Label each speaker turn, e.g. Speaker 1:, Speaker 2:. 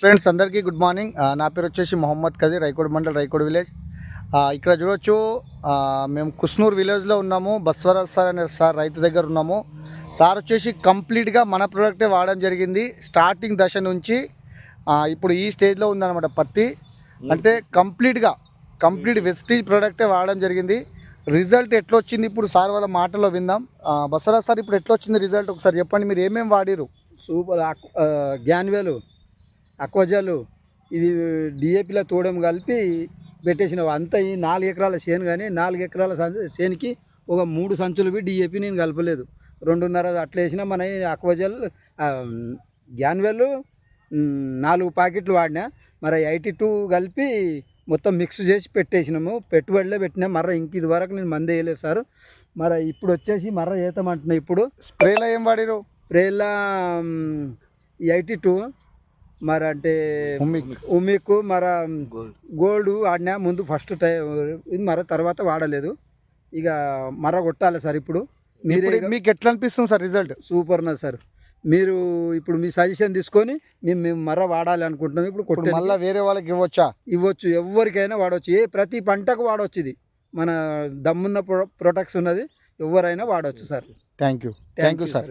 Speaker 1: Friends అందరికీ good morning. నా పేరు వచ్చేసి మొహమ్మద్ కదీర్, రైకోడ్ మండల్, రైకోడ్ విలేజ్. ఇక్కడ చూడొచ్చు, మేము కుస్నూర్ విలేజ్లో ఉన్నాము. బస్వరాజ్ సార్ అనే సార్ రైతు దగ్గర ఉన్నాము. సార్ వచ్చేసి కంప్లీట్గా మన ప్రోడక్టే వాడడం జరిగింది. స్టార్టింగ్ దశ నుంచి ఇప్పుడు ఈ స్టేజ్లో ఉందన్నమాట పత్తి. అంటే కంప్లీట్ వెస్టీజ్ ప్రోడక్టే వాడడం జరిగింది. రిజల్ట్ ఎట్లా వచ్చింది ఇప్పుడు సార్ వాళ్ళ మాటలో విందాం. బస్వరాజ్ సార్, ఇప్పుడు ఎట్లా వచ్చింది రిజల్ట్ ఒకసారి చెప్పండి. మీరు ఏమేమి వాడిరు?
Speaker 2: సూపర్ గ్యాన్వేలు, అక్వజాలు, ఇవి డిఏపిలో తోడేం కలిపి పెట్టేసినావు. అంతా ఈ 4 ఎకరాల చేను, కానీ 4 ఎకరాల చేనుకి ఒక 3 సంచులు డిఏపి నేను కలపలేదు. 2.5 అట్లా వేసినా. మన అక్వజల్ గ్యాన్వేలు 4 ప్యాకెట్లు వాడినా. మరి 82 కలిపి మొత్తం మిక్స్ చేసి పెట్టేసినాము. పెట్టుబడిలో పెట్టినా. మర్ర ఇంక ఇది వరకు నేను మంది వేయలేదు సార్. మరి ఇప్పుడు వచ్చేసి మర్ర ఏతామంటున్నా. ఇప్పుడు
Speaker 1: స్ప్రేలో ఏం వాడిరు?
Speaker 2: స్ప్రేలా 82, మరి అంటే ఉమిక్, మర గోల్డ్ వాడినా ముందు ఫస్ట్ టైం. మర తర్వాత వాడలేదు. ఇక మర్ర కొట్టాలి సార్. ఇప్పుడు
Speaker 1: మీకు ఎట్లా అనిపిస్తుంది సార్ రిజల్ట్?
Speaker 2: సూపర్ నా సార్. మీరు ఇప్పుడు మీ సజెషన్ తీసుకొని మేము మర్ర వాడాలి అనుకుంటున్నాం. ఇప్పుడు కొట్టి
Speaker 1: మళ్ళీ వేరే వాళ్ళకి ఇవ్వచ్చా?
Speaker 2: ఇవ్వచ్చు, ఎవరికైనా వాడవచ్చు. ప్రతి పంటకు వాడవచ్చు. ఇది మన దమ్మున్న ప్రొడక్ట్స్ ఉన్నది, ఎవరైనా వాడవచ్చు సార్.
Speaker 1: Thank you sir.